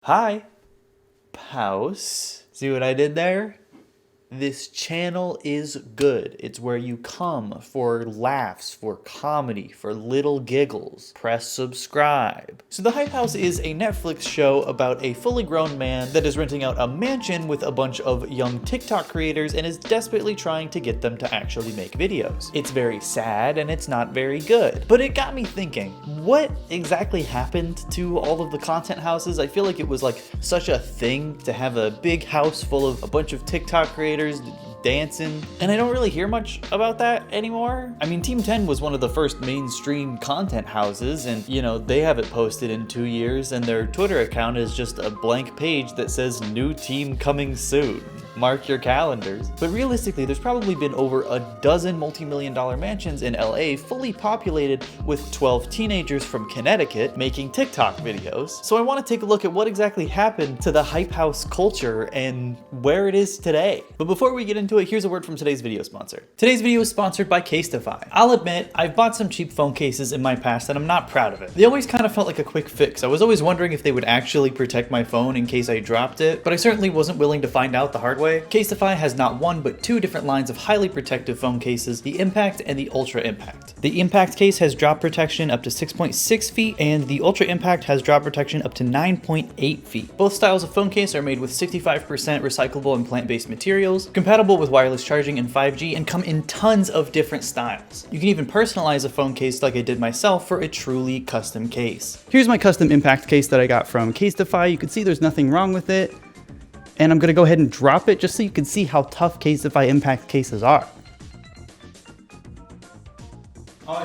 Hi, Pause. See what I did there? This channel is good. It's where you come for laughs, for comedy, for little giggles. Press subscribe. So The Hype House is a Netflix show about a fully grown man that is renting out a mansion with a bunch of young TikTok creators and is desperately trying to get them to actually make videos. It's very sad and it's not very good. But it got me thinking, what exactly happened to all of the content houses? I feel like it was like such a thing to have a big house full of a bunch of TikTok creators dancing, and I don't really hear much about that anymore. I mean, Team 10 was one of the first mainstream content houses, and you know, they haven't posted in 2 years, and their Twitter account is just a blank page that says new team coming soon. Mark your calendars. But realistically, there's probably been over a dozen multi-million-dollar mansions in LA fully populated with 12 teenagers from Connecticut making TikTok videos. So I want to take a look at what exactly happened to the Hype House culture and where it is today. But before we get into it, here's a word from today's video sponsor. Today's video is sponsored by Caseify. I'll admit, I've bought some cheap phone cases in my past and I'm not proud of it. They always kind of felt like a quick fix. I was always wondering if they would actually protect my phone in case I dropped it, but I certainly wasn't willing to find out the hard way. Caseify has not one but two different lines of highly protective phone cases, the Impact and the Ultra Impact. The Impact case has drop protection up to 6.6 feet and the Ultra Impact has drop protection up to 9.8 feet. Both styles of phone case are made with 65% recyclable and plant-based materials, compatible with wireless charging and 5G, and come in tons of different styles. You can even personalize a phone case like I did myself for a truly custom case. Here's my custom Impact case that I got from Caseify. You can see there's nothing wrong with it. And I'm gonna go ahead and drop it just so you can see how tough Caseify Impact cases are.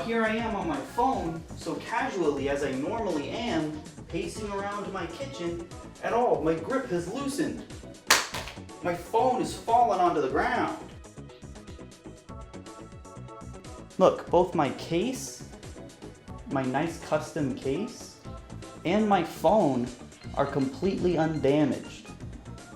Here I am on my phone, so casually as I normally am, pacing around my kitchen, and oh, my grip has loosened. My phone is falling onto the ground. Look, both my case, my nice custom case, and my phone are completely undamaged.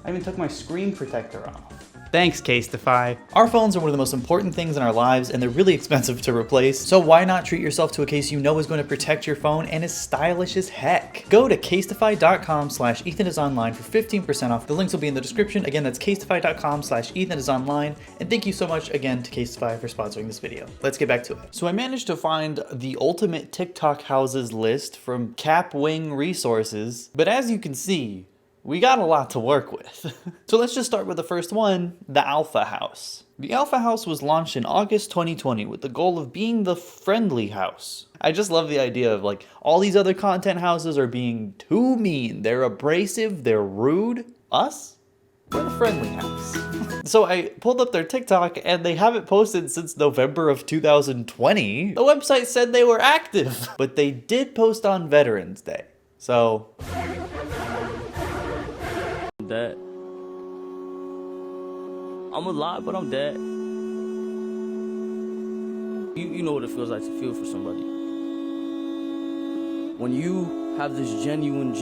I even took my screen protector off. Thanks, Caseify. Our phones are one of the most important things in our lives and they're really expensive to replace, so why not treat yourself to a case you know is going to protect your phone and is stylish as heck? Go to caseify.com/EthanIsOnline for 15% off. The links will be in the description. Again, that's caseify.com/EthanIsOnline. And thank you so much again to Caseify for sponsoring this video. Let's get back to it. So I managed to find the ultimate TikTok houses list from Capwing Resources, but as you can see, we got a lot to work with. So let's just start with the first one, the Alpha House. The Alpha House was launched in August 2020 with the goal of being the friendly house. I just love the idea of like all these other content houses are being too mean. They're abrasive, they're rude. Us? We're the friendly house. So I pulled up their TikTok and they haven't posted since November of 2020. The website said they were active, but they did post on Veterans Day. So dead. I'm alive, but I'm dead. You know what it feels like to feel for somebody. When you have this genuine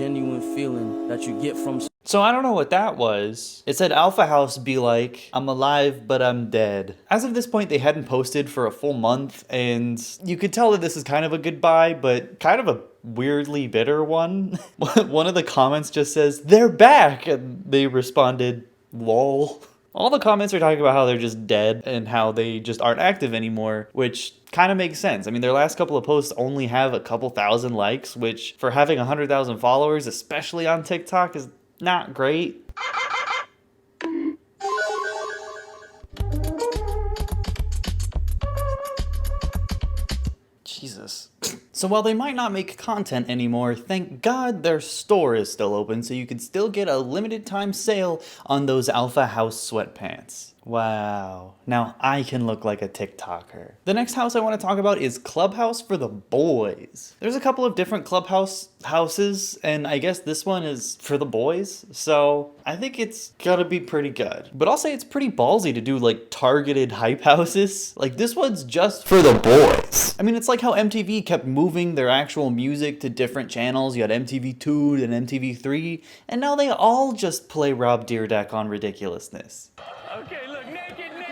feeling that you get from. So I don't know what that was. It said Alpha House be like, I'm alive, but I'm dead. As of this point, they hadn't posted for a full month, and you could tell that this is kind of a goodbye, but kind of a weirdly bitter one. One of the comments just says, they're back, and they responded, lol. All the comments are talking about how they're just dead and how they just aren't active anymore, which kind of makes sense. I mean, their last couple of posts only have a couple thousand likes, which for having 100,000 followers, especially on TikTok, is not great. Jesus. So while they might not make content anymore, thank God their store is still open so you can still get a limited time sale on those Alpha House sweatpants. Wow. Now I can look like a TikToker. The next house I want to talk about is Clubhouse for the boys. There's a couple of different Clubhouse houses, and I guess this one is for the boys, so I think it's gotta be pretty good. But I'll say it's pretty ballsy to do like targeted hype houses. Like this one's just for the boys. I mean, it's like how MTV kept moving their actual music to different channels. You had MTV2 and MTV3, and now they all just play Rob Dyrdek on ridiculousness. Okay, look, naked, panties.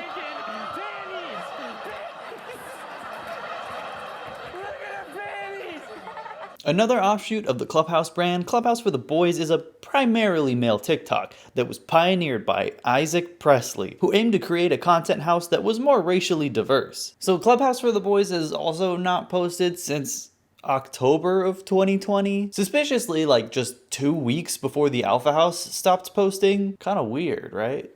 Look at her panties. Another offshoot of the Clubhouse brand, Clubhouse for the Boys, is a primarily male TikTok that was pioneered by Isaac Presley, who aimed to create a content house that was more racially diverse. So Clubhouse for the Boys has also not posted since October of 2020. Suspiciously, like just 2 weeks before the Alpha House stopped posting. Kinda weird, right?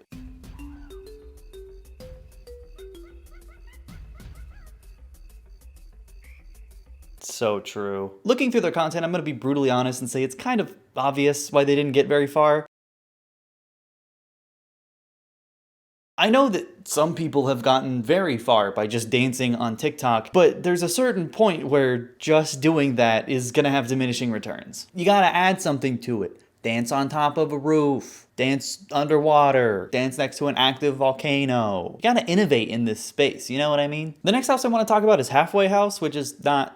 So true. Looking through their content, I'm gonna be brutally honest and say it's kind of obvious why they didn't get very far. I know that some people have gotten very far by just dancing on TikTok, but there's a certain point where just doing that is gonna have diminishing returns. You gotta add something to it. Dance on top of a roof, dance underwater, dance next to an active volcano. You gotta innovate in this space, you know what I mean? The next house I wanna talk about is Halfway House, which is not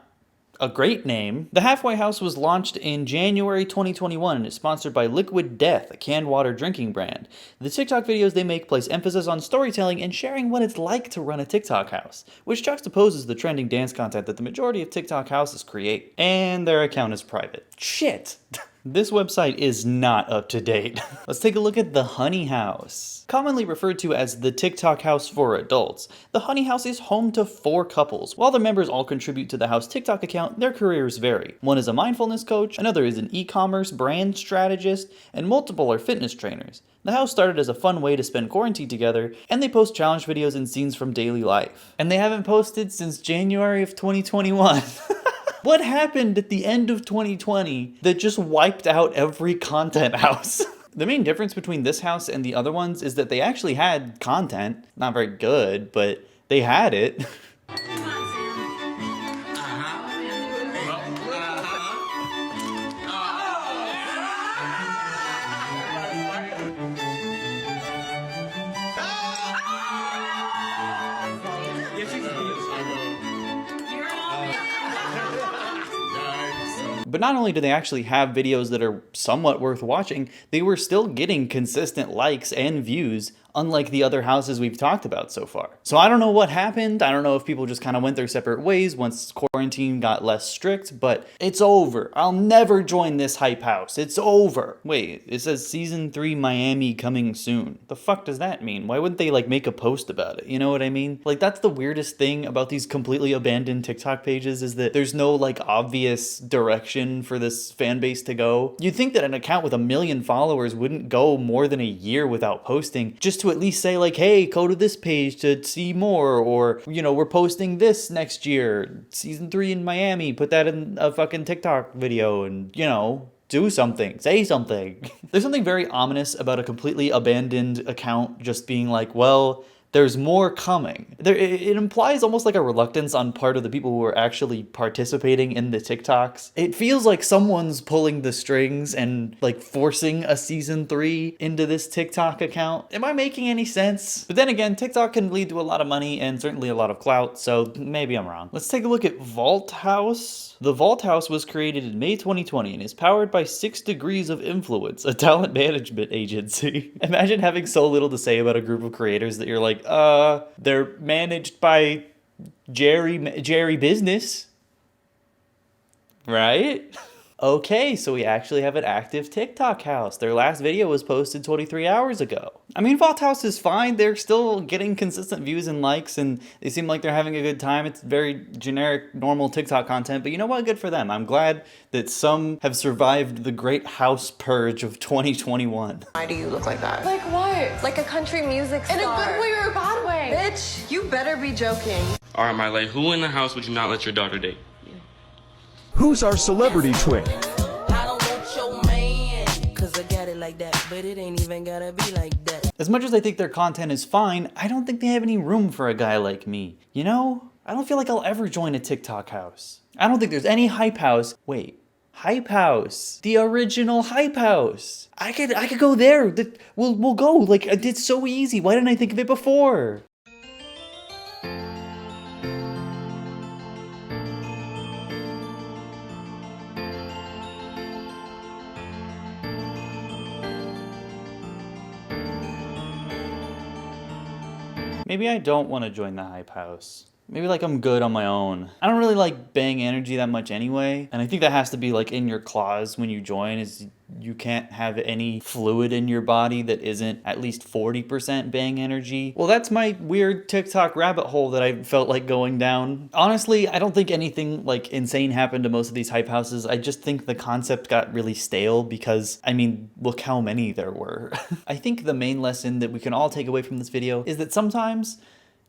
a great name. The Halfway House was launched in January 2021 and is sponsored by Liquid Death, a canned water drinking brand. The TikTok videos they make place emphasis on storytelling and sharing what it's like to run a TikTok house, which juxtaposes the trending dance content that the majority of TikTok houses create. And their account is private. Shit! This website is not up to date. Let's take a look at the Honey House. Commonly referred to as the TikTok house for adults, the Honey House is home to 4 couples. While the members all contribute to the house TikTok account, their careers vary. One is a mindfulness coach, another is an e-commerce brand strategist, and multiple are fitness trainers. The house started as a fun way to spend quarantine together, and they post challenge videos and scenes from daily life. And they haven't posted since January of 2021. What happened at the end of 2020 that just wiped out every content house? The main difference between this house and the other ones is that they actually had content. Not very good, but they had it. But not only do they actually have videos that are somewhat worth watching, they were still getting consistent likes and views, unlike the other houses we've talked about so far. So I don't know what happened. I don't know if people just kind of went their separate ways once quarantine got less strict, but it's over. I'll never join this hype house. It's over. Wait, it says season 3 Miami coming soon. The fuck does that mean? Why wouldn't they like make a post about it? You know what I mean? Like that's the weirdest thing about these completely abandoned TikTok pages is that there's no like obvious direction for this fan base to go. You'd think that an account with 1 million followers wouldn't go more than a year without posting, just to at least say like, hey, go to this page to see more, or, you know, we're posting this next year, season 3 in Miami, put that in a fucking TikTok video and, you know, do something, say something. There's something very ominous about a completely abandoned account just being like, well, there's more coming. It implies almost like a reluctance on part of the people who are actually participating in the TikToks. It feels like someone's pulling the strings and like forcing a season 3 into this TikTok account. Am I making any sense? But then again, TikTok can lead to a lot of money and certainly a lot of clout, so maybe I'm wrong. Let's take a look at Vault House. The Vault House was created in May 2020 and is powered by 6 Degrees of Influence, a talent management agency. Imagine having so little to say about a group of creators that you're like, they're managed by Jerry Business, right? Okay, so we actually have an active TikTok house. Their last video was posted 23 hours ago. I mean, Vault House is fine. They're still getting consistent views and likes, and they seem like they're having a good time. It's very generic, normal TikTok content, but you know what? Good for them. I'm glad that some have survived the great house purge of 2021. Why do you look like that? Like what? Like a country music star. In a good way or a bad way? Bitch, you better be joking. All right, Miley, who in the house would you not let your daughter date? Who's our celebrity twin? I don't want your man, cause I got it like that, but it ain't even gotta be like that. As much as I think their content is fine, I don't think they have any room for a guy like me. You know? I don't feel like I'll ever join a TikTok house. I don't think there's any hype house. Wait. Hype House, the original Hype House. I could go there. We'll go. Like, it's so easy. Why didn't I think of it before? Maybe I don't want to join the Hype House. Maybe like I'm good on my own. I don't really like Bang Energy that much anyway. And I think that has to be like in your clause when you join, is you can't have any fluid in your body that isn't at least 40% Bang Energy. Well, that's my weird TikTok rabbit hole that I felt like going down. Honestly, I don't think anything like insane happened to most of these hype houses. I just think the concept got really stale because, I mean, look how many there were. I think the main lesson that we can all take away from this video is that sometimes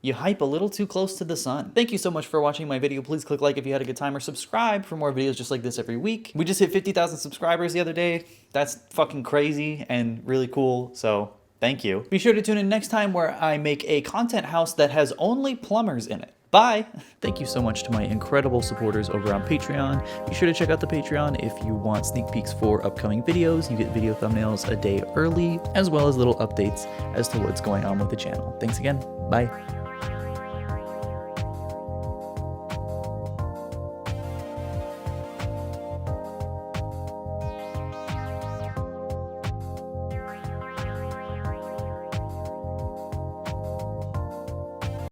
you hype a little too close to the sun. Thank you so much for watching my video. Please click like if you had a good time, or subscribe for more videos just like this every week. We just hit 50,000 subscribers the other day. That's fucking crazy and really cool, so thank you. Be sure to tune in next time where I make a content house that has only plumbers in it. Bye! Thank you so much to my incredible supporters over on Patreon. Be sure to check out the Patreon if you want sneak peeks for upcoming videos. You get video thumbnails a day early, as well as little updates as to what's going on with the channel. Thanks again. Bye.